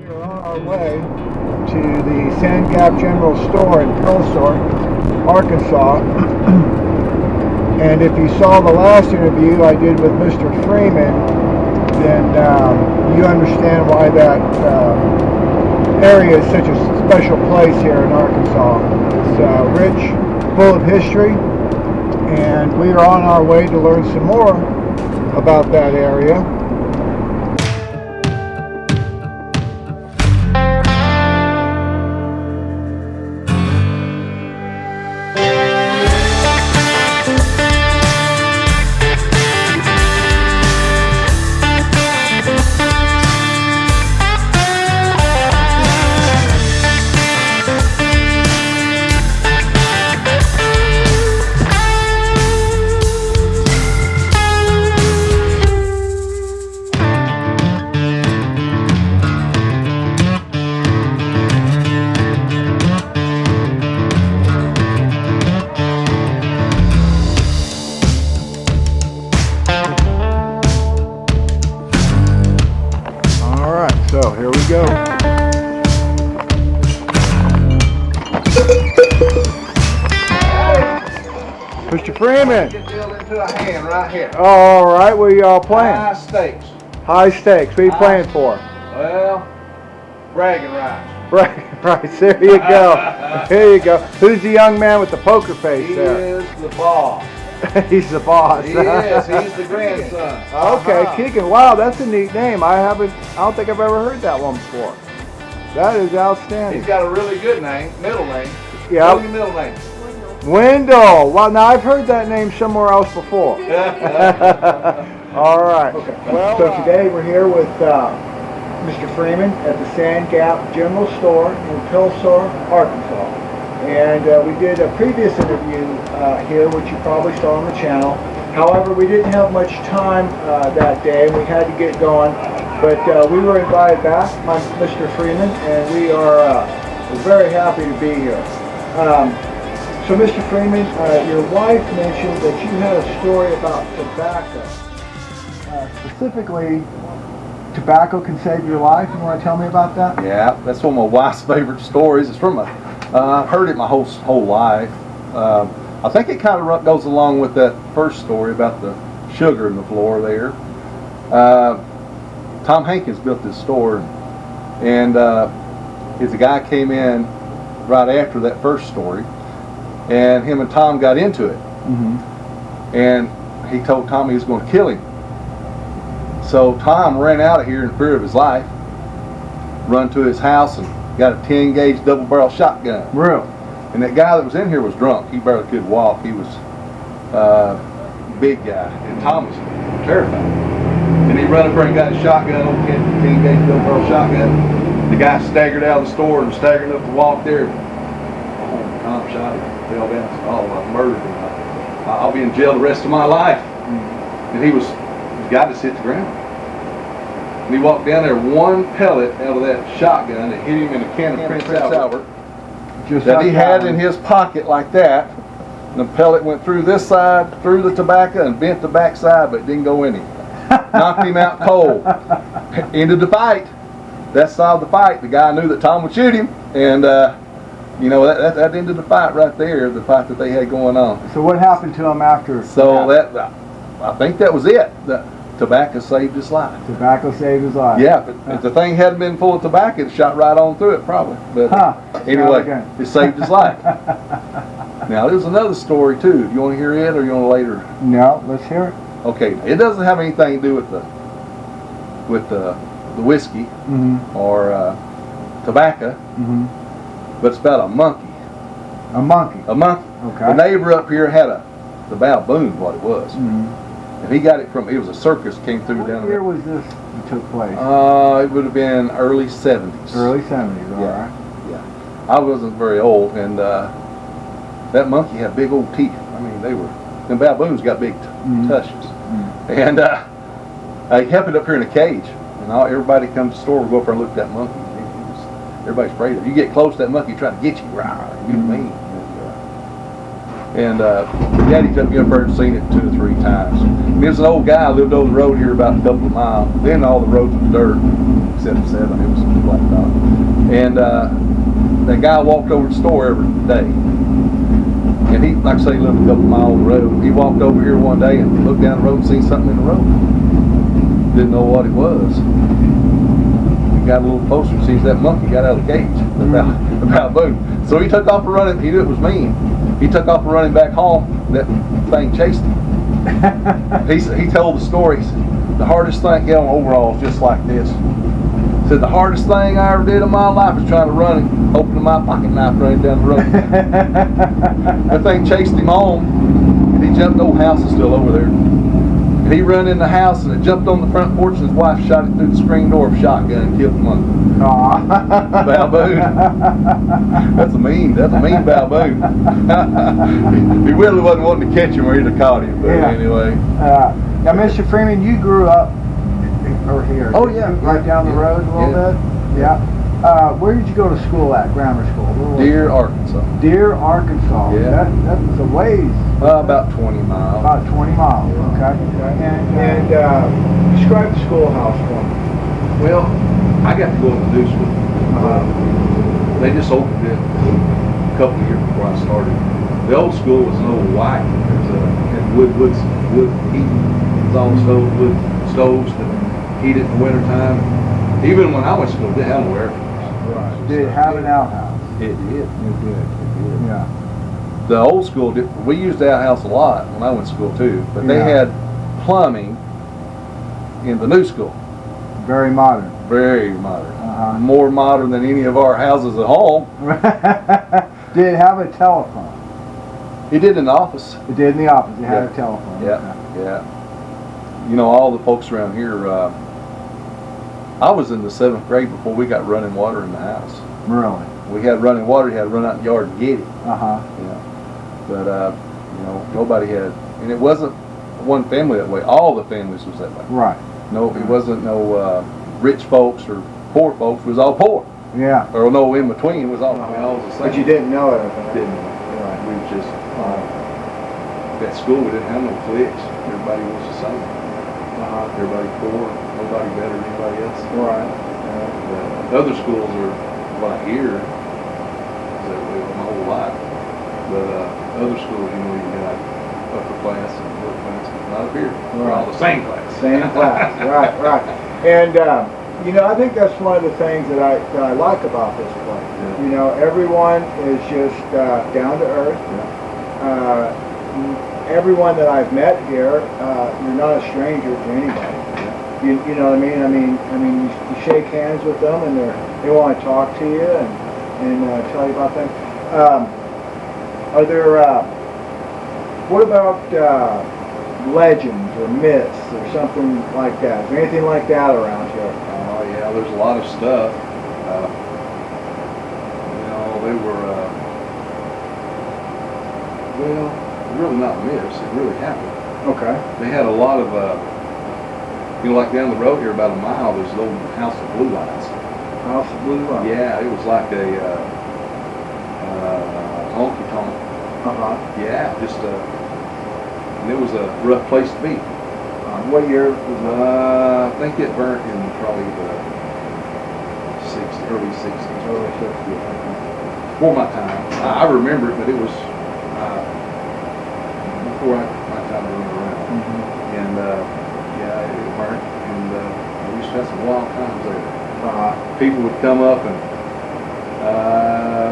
We're on our way to the Sand Gap General Store in Pelsor, Arkansas. And if you saw the last interview I did with Mr. Freeman, then you understand why that area is such a special place here in Arkansas. It's rich, full of history, and we are on our way to learn some more about that area. So here we go. Mr. Freeman. Get dealt into a hand right here. All right, where y'all playing? High stakes. High stakes. What are you playing for? Well, bragging rights. Bragging rights. There you go. There you go. Who's the young man with the poker face there? He is the boss. He's the boss. He is. He's the grandson. Okay, Keegan. Wow, that's a neat name. I don't think I've ever heard that one before. That is outstanding. He's got a really good name, middle name. Yeah. What's your middle name? Wendell. Well, now I've heard that name somewhere else before. All right. Okay. Well, so today we're here with Mr. Freeman at the Sand Gap General Store in Pelsor, Arkansas. And we did a previous interview here, which you probably saw on the channel. However, we didn't have much time that day, and we had to get going. But we were invited back by Mr. Freeman, and we are very happy to be here. So, Mr. Freeman, your wife mentioned that you had a story about tobacco. Specifically, tobacco can save your life. You want to tell me about that? Yeah, that's one of my wife's favorite stories. It's from I've heard it my whole life. I think it kind of goes along with that first story about the sugar in the floor there. Tom Hankins built this store, and a guy came in right after that first story, and him and Tom got into it. Mm-hmm. And he told Tom he was going to kill him. So Tom ran out of here in fear of his life, run to his house, and got a 10-gauge double-barrel shotgun. Real. And that guy that was in here was drunk. He barely could walk. He was a big guy. And Tom was terrified. And he ran up there and got his shotgun, old 10-gauge double-barrel shotgun. The guy staggered out of the store and staggered up to walk there. Oh, Tom shot him. Fell down. Oh, I murdered him. I'll be in jail the rest of my life. And he got to sit the ground. And he walked down there, one pellet out of that shotgun that hit him in a can of Prince Albert that he had in his pocket like that. And the pellet went through this side, through the tobacco, and bent the back side, but didn't go in him. Knocked him out cold. Ended the fight. That solved the fight. The guy knew that Tom would shoot him, and that ended the fight right there, the fight that they had going on. So what happened to him after? So I think that was it. Tobacco saved his life. Tobacco saved his life. Yeah, if the thing hadn't been full of tobacco, it shot right on through it probably. But anyway, it saved his life. Now, there's another story too. Do you want to hear it, or you want to later? No, let's hear it. Okay, it doesn't have anything to do with the whiskey mm-hmm. or tobacco, mm-hmm. but it's about a monkey. A monkey? A monkey. Okay. The neighbor up here had the baboon, what it was. Mm-hmm. And he got it from, it was a circus came through down there. What year was this that took place? It would have been early 70s. Early 70s, all yeah. right. Yeah. I wasn't very old, and that monkey had big old teeth. I mean, them baboons got big tushes. Mm-hmm. And he kept it up here in a cage. And everybody comes to the store, we'll go up there and look at that monkey. Everybody's afraid of it. You get close to that monkey, trying to get you. Rawr, you mean. And Daddy took me up there and seen it 2 or 3 times. And there's an old guy lived over the road here about a couple of miles. Then all the roads were dirt, except 7. It was blacktop. And that guy walked over to the store every day. And he, like I say, lived a couple of miles on the road. He walked over here one day and looked down the road and seen something in the road. Didn't know what it was. He got a little closer and sees that monkey got out of the cage about boom. So he took off and running. He knew it was me. He took off and running back home. That thing chased him. He told the story. He said, the hardest thing, he had on overalls just like this. He said, the hardest thing I ever did in my life was trying to run and open my pocket knife running down the road. That thing chased him home. And he jumped, the old house is still over there. And he run in the house and it jumped on the front porch and his wife shot it through the screen door with a shotgun and killed the monkey. Baboon. That's a mean baboon. He really wasn't wanting to catch him or he'd have caught him, but anyway. Now, Mr. Freeman, you grew up over here. Oh, yeah. Right down the road a little bit? Yeah. Where did you go to school at, grammar school? Deer, Arkansas. Deer, Arkansas. Yeah. That's a ways. About 20 miles. About 20 miles, okay. And describe the schoolhouse for me. Well, I got to go to the new school. They just opened it a couple of years before I started. The old school was an old white. It was wood heating. It was all wood stoves that heat it in the wintertime. Even when I went to school, they didn't have no air conditioning. Right. Did it have an outhouse? It did. It did. Yeah. The old school, we used the outhouse a lot when I went to school too, but they had plumbing in the new school. Very modern. Very modern. More modern than any of our houses at home. Did it have a telephone? It did in the office. It did in the office. It had a telephone. Yeah, yeah. You know, all the folks around here, I was in the 7th grade before we got running water in the house. Really? We had running water, you had to run out in the yard and get it. Uh-huh. Yeah. But, you know, nobody had, and it wasn't one family that way. All the families was that way. Right. No, it wasn't no rich folks or poor folks. It was all poor. Yeah. Or no in between. It was all, all the same. But you didn't know it. Didn't. Right. We was just, at school we didn't have no cliques. Everybody was the same. Everybody poor. Nobody better than anybody else. Right. The other schools are what I hear that way my whole life. But other schools, you know, you got upper class and middle class. Not up here. We're all the same class. Same class. Right. And you know, I think that's one of the things that I like about this place. Yeah. You know, everyone is just down to earth. Yeah. Everyone that I've met here, you're not a stranger to anybody. You know what I mean? I mean, you shake hands with them, and they want to talk to you and tell you about things. Are there? What about legends or myths or something like that? Is there anything like that around here? Oh yeah, there's a lot of stuff. You know, they were well, really not myths. It really happened. Okay. They had a lot of. You know, like down the road here about a mile, there's an old house of blue lights. House of Blue Lights. Yeah, it was like a honky tonk. Yeah, just and it was a rough place to be. What year was that? I think it burnt in probably the early 60s. Early 60s. Before my time. I remember it, but it was before my time running around. And yeah, it burnt, and we used to have some wild times there. People would come up and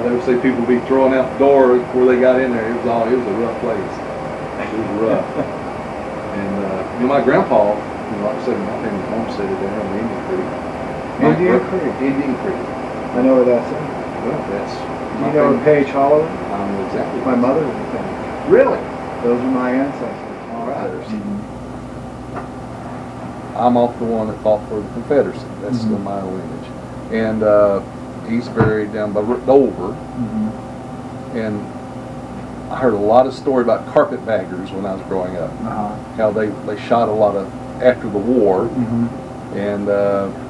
they would say people would be throwing out the door before they got in there. It was a rough place. It was rough. And you know, my grandpa, you know, like I said, my family homesteaded there on the Indian Creek. Indian Creek. I know where that's at. Well, that's. You know where Page Hollow? I know exactly. My mother was a Page. Really? Those are my ancestors. All right. I'm off the one that fought for the Confederacy. That's still my lineage. And he's buried down by Dover. And I heard a lot of story about carpetbaggers when I was growing up. How they shot a lot of after the war. And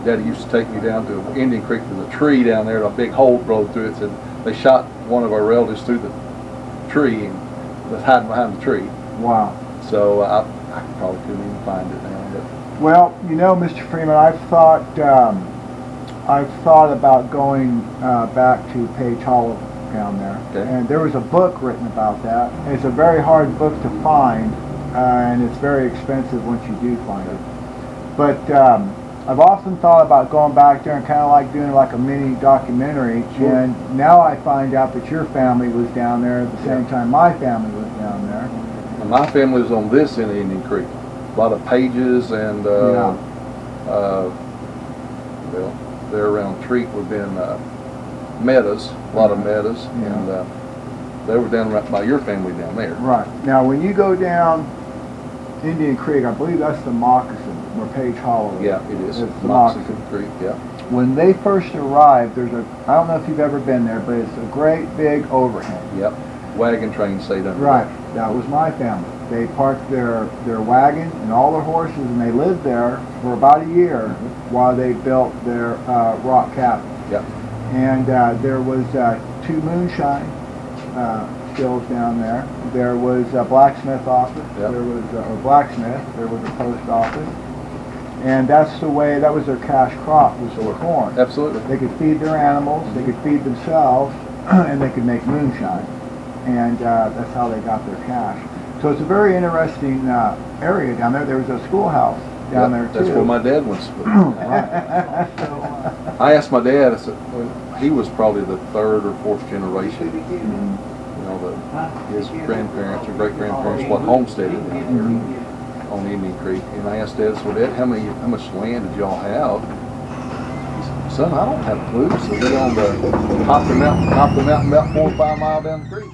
Daddy used to take me down to Indian Creek. There's a tree down there, and a big hole rode through it. Said they shot one of our relatives through the tree, and was hiding behind the tree. Wow. So I probably couldn't even find it now. But Well, you know, Mr. Freeman, I've thought about going back to Page Hollow down there, Okay. and there was a book written about that. It's a very hard book to find, and it's very expensive once you do find it. But I've often thought about going back there and kind of like doing like a mini documentary. Sure. And now I find out that your family was down there at the same time my family was down there. and my family was on this end of Indian Creek. A lot of pages and well, they're around Treat would have been meadows, a lot of meadows, and they were down right by your family down there. Right. Now, when you go down Indian Creek, I believe that's the Moccasin, where Page Hollow is. Yeah, it is. It's the Moccasin Moccasin. Creek, yeah. When they first arrived, I don't know if you've ever been there, but it's a great big overhang. Yep. Wagon train stayed under Right. That was my family. They parked their wagon and all their horses, and they lived there for about a year while they built their rock cabin. Yep. And there was 2 moonshine stills down there. There was a blacksmith office. Yep. There was a blacksmith. There was a post office. And that's the way, that was their cash crop, was the corn. Absolutely. They could feed their animals, they could feed themselves, and they could make moonshine. And that's how they got their cash. So it's a very interesting area down there. There was a schoolhouse down there too. That's where my dad was. I asked my dad, I said, well, he was probably the 3rd or 4th generation. You know, his grandparents or great-grandparents what homesteaded down there on Indian Creek. And I asked Dad, so Dad, how much land did y'all have? He said, son, I don't have a clue. So we on the top of the mountain, about 4 or 5 miles down the creek.